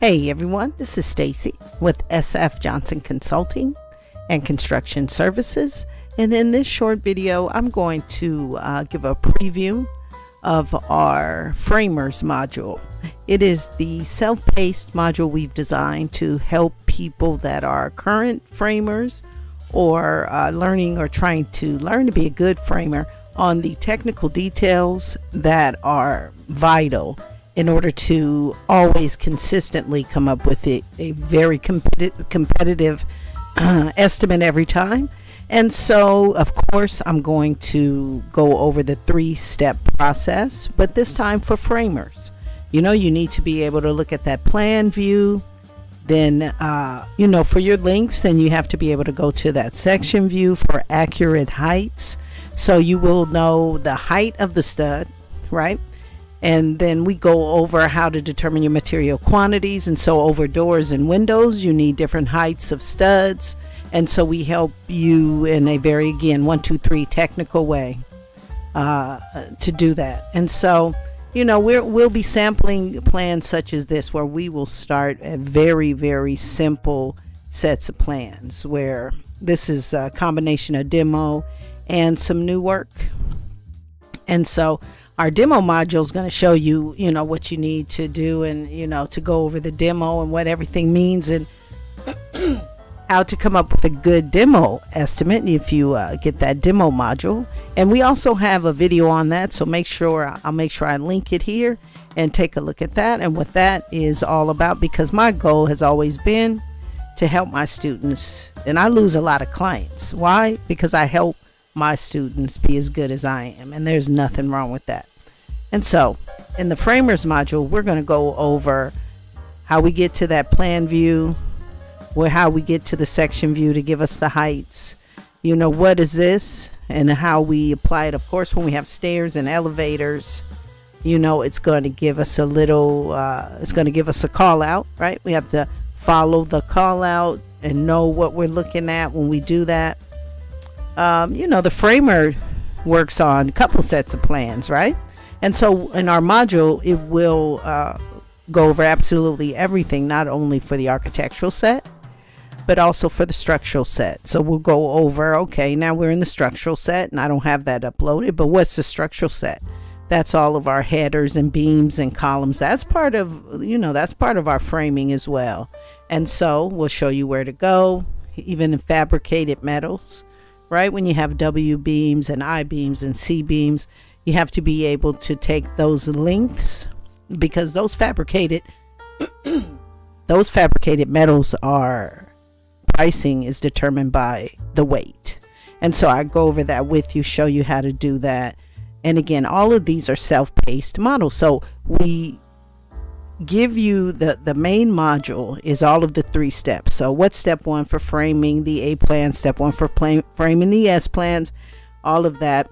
Hey everyone, this is Stacy with SF Johnson Consulting and Construction Services, and in this short video I'm going to give a preview of our framers module. It is the self-paced module we've designed to help people that are current framers or learning or trying to learn to be a good framer on the technical details that are vital in order to always consistently come up with a very competitive estimate every time. And so, of course, I'm going to go over the 3-step process, but this time for framers. You need to be able to look at that plan view. Then, for your links, then you have to be able to go to that section view for accurate heights. So you will know the height of the stud, right? And then we go over how to determine your material quantities. And so over doors and windows, you need different heights of studs. And so we help you in a very, again, 1, 2, 3 technical way to do that. And so, we'll be sampling plans such as this, where we will start at very, very simple sets of plans, where this is a combination of demo and some new work. And so our demo module is going to show you, what you need to do and, to go over the demo and what everything means and how to come up with a good demo estimate if you get that demo module. And we also have a video on that, so I'll make sure I link it here and take a look at that and what that is all about, because my goal has always been to help my students, and I lose a lot of clients. Why? Because I help my students be as good as I am, and there's nothing wrong with that. And so in the framers module, we're going to go over how we get to that plan view, how we get to the section view to give us the heights, what is this, and how we apply it. Of course, when we have stairs and elevators, it's going to give us a little it's going to give us a call out, right? We have to follow the call out and know what we're looking at when we do that. The framer works on a couple sets of plans, right? And so in our module, it will go over absolutely everything, not only for the architectural set, but also for the structural set. So we'll go over, okay, now we're in the structural set, and I don't have that uploaded, but what's the structural set? That's all of our headers and beams and columns. That's part of, that's part of our framing as well. And so we'll show you where to go, even in fabricated metals. Right, when you have W beams and I beams and C beams, you have to be able to take those lengths, because those fabricated metals are pricing is determined by the weight. And so I go over that with you, show you how to do that. And again, all of these are self-paced models. So we give you the main module is all of the 3 steps. So what's step 1 for framing the A plan, step 1 for framing the S plans, all of that.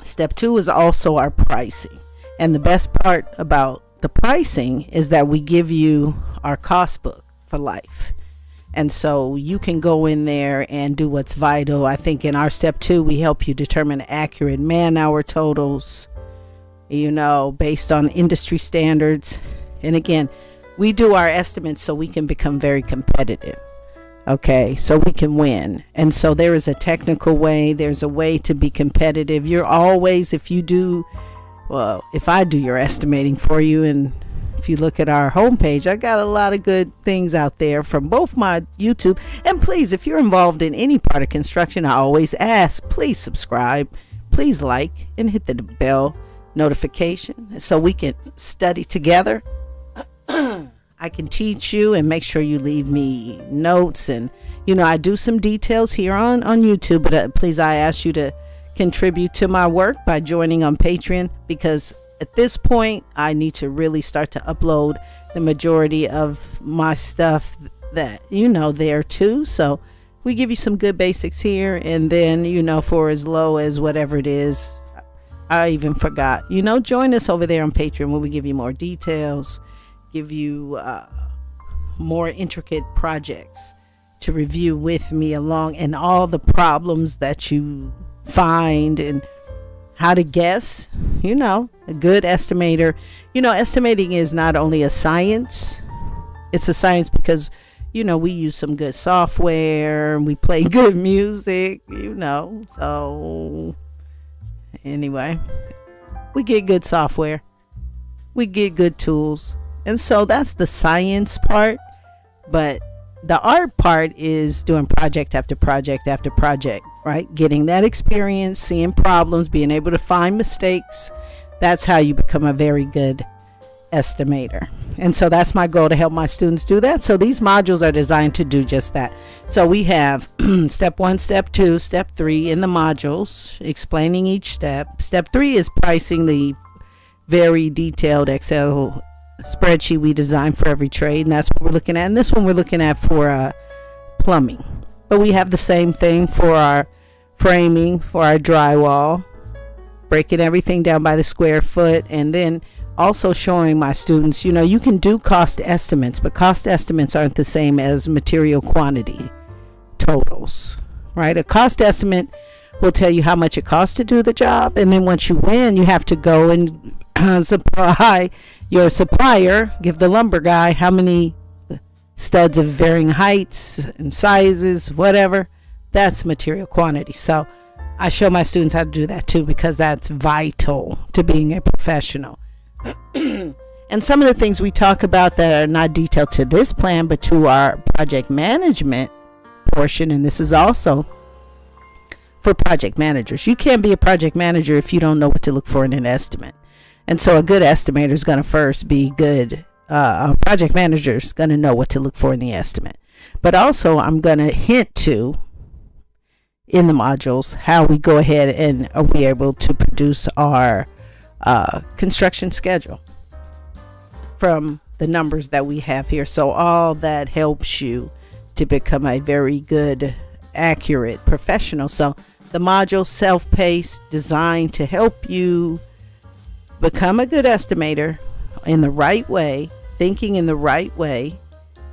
Step 2 is also our pricing. And the best part about the pricing is that we give you our cost book for life. And so you can go in there and do what's vital. I think in our step 2, we help you determine accurate man-hour totals, based on industry standards. And again, we do our estimates so we can become very competitive. Okay, so we can win. And so there is a technical way. There's a way to be competitive. You're always, if I do your estimating for you, and if you look at our homepage, I got a lot of good things out there from both my YouTube. And please, if you're involved in any part of construction, I always ask, please subscribe, please like, and hit the bell notification so we can study together. I can teach you and make sure you leave me notes, and I do some details here on YouTube, but please, I ask you to contribute to my work by joining on Patreon, because at this point I need to really start to upload the majority of my stuff that there too. So we give you some good basics here, and then for as low as whatever it is, I even forgot, join us over there on Patreon, where we give you more details, give you more intricate projects to review with me along, and all the problems that you find, and how to guess, a good estimator. Estimating is not only a science, It's a science because, we use some good software and we play good music, So, anyway, we get good software, we get good tools. And so that's the science part. But the art part is doing project after project after project, right? Getting that experience, seeing problems, being able to find mistakes. That's how you become a very good estimator. And so that's my goal, to help my students do that. So these modules are designed to do just that. So we have step 1, step 2, step 3 in the modules, explaining each step. Step 3 is pricing, the very detailed Excel spreadsheet we design for every trade, and that's what we're looking at. And this one we're looking at for plumbing, but we have the same thing for our framing, for our drywall, breaking everything down by the square foot, and then also showing my students, you can do cost estimates, but cost estimates aren't the same as material quantity totals, right? A cost estimate will tell you how much it costs to do the job, and then once you win, you have to go and supply your supplier, give the lumber guy how many studs of varying heights and sizes, whatever. That's material quantity. So I show my students how to do that too, because that's vital to being a professional. And some of the things we talk about that are not detailed to this plan, but to our project management portion, and this is also for project managers. You can't be a project manager if you don't know what to look for in an estimate. And so a good estimator is going to first be good. A project manager is going to know what to look for in the estimate. But also I'm going to hint to, in the modules, how we go ahead and are we able to produce our construction schedule from the numbers that we have here. So all that helps you to become a very good, accurate professional. So the module, self-paced, designed to help you become a good estimator in the right way, thinking in the right way,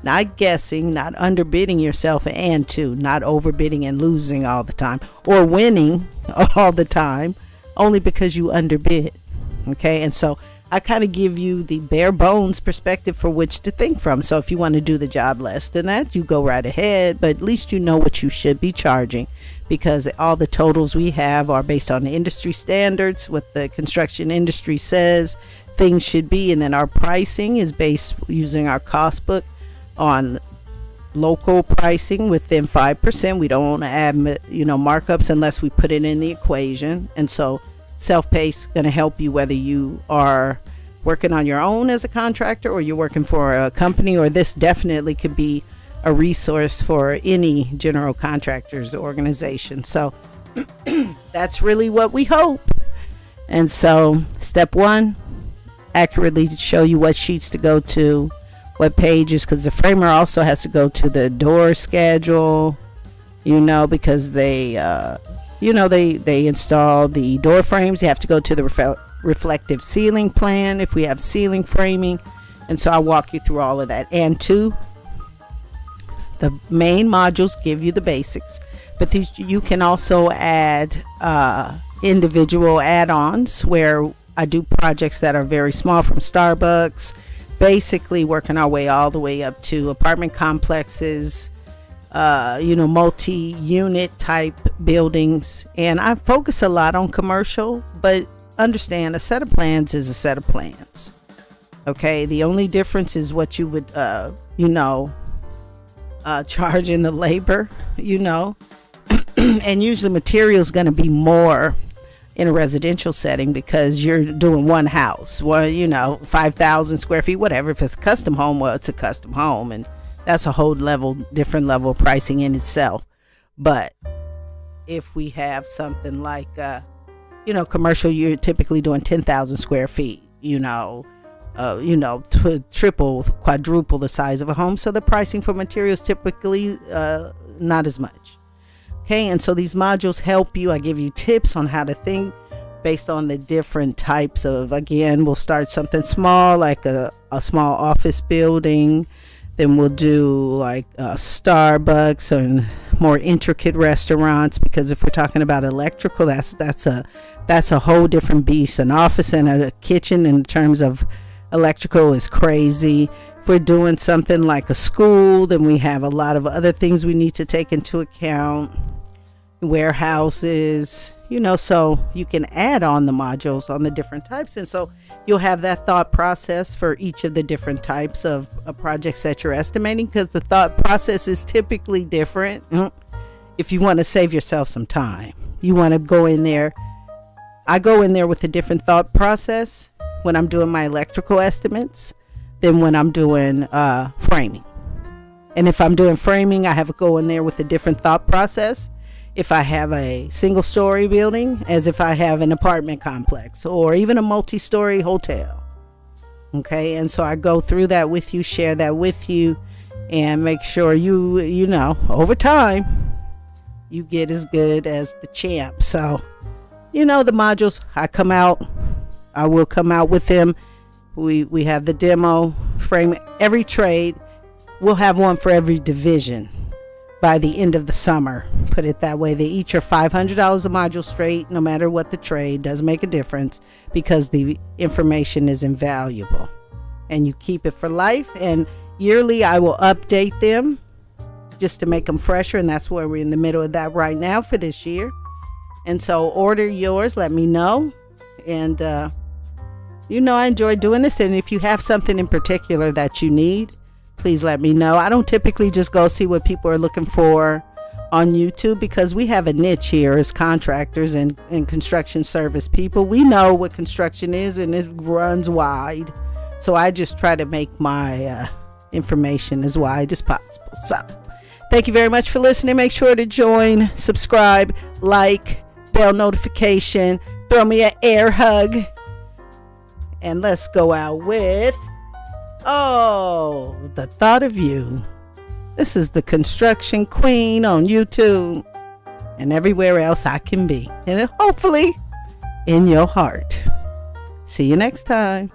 not guessing, not underbidding yourself, and not overbidding and losing all the time, or winning all the time only because you underbid. Okay, and so I kind of give you the bare bones perspective for which to think from. So if you want to do the job less than that, you go right ahead, but at least you know what you should be charging, because all the totals we have are based on the industry standards, what the construction industry says things should be, and then our pricing is based using our cost book on local pricing within 5%. We don't add markups unless we put it in the equation. And so self-paced going to help you whether you are working on your own as a contractor or you're working for a company, or this definitely could be a resource for any general contractors organization. So that's really what we hope. And so step 1, accurately show you what sheets to go to, what pages, because the framer also has to go to the door schedule, because they they install the door frames. You have to go to the reflective ceiling plan if we have ceiling framing. And so I'll walk you through all of that. And 2, the main modules give you the basics, but you can also add individual add-ons where I do projects that are very small, from Starbucks, basically working our way all the way up to apartment complexes, multi-unit type buildings. And I focus a lot on commercial, but understand a set of plans is a set of plans. Okay, the only difference is what you would charge in the labor, and usually material is going to be more in a residential setting because you're doing one house, 5,000 square feet, whatever. If it's a custom home, well, it's a custom home, and that's a whole different level of pricing in itself. But if we have something like commercial, you're typically doing 10,000 square feet, triple, quadruple the size of a home. So the pricing for materials typically not as much. Okay, and so these modules help you. I give you tips on how to think based on the different types of, again, we'll start something small, like a small office building. Then we'll do like Starbucks and more intricate restaurants, because if we're talking about electrical, that's a whole different beast. An office and a kitchen in terms of electrical is crazy. If we're doing something like a school, then we have a lot of other things we need to take into account. Warehouses, so you can add on the modules on the different types. And so you'll have that thought process for each of the different types of projects that you're estimating, because the thought process is typically different. If you want to save yourself some time, you want to go in there. I go in there with a different thought process when I'm doing my electrical estimates than when I'm doing framing. And if I'm doing framing, I have to go in there with a different thought process if I have a single story building as if I have an apartment complex or even a multi-story hotel. Okay, and so I go through that with you, share that with you, and make sure you over time you get as good as the champ. So the modules, I will come out with them. We have the demo frame. Every trade, we'll have one for every division by the end of the summer. Put it that way. They each are $500 a module straight, no matter what the trade. Doesn't make a difference, because the information is invaluable and you keep it for life. And yearly I will update them just to make them fresher, and that's where we're in the middle of that right now for this year. And so order yours, let me know. And I enjoy doing this, and if you have something in particular that you need, please let me know. I don't typically just go see what people are looking for on YouTube, because we have a niche here as contractors and construction service people. We know what construction is, and it runs wide. So I just try to make my information as wide as possible. So thank you very much for listening. Make sure to join, subscribe, like, bell notification, throw me an air hug. And let's go out with, the thought of you. This is the Construction Queen on YouTube and everywhere else I can be. And hopefully in your heart. See you next time.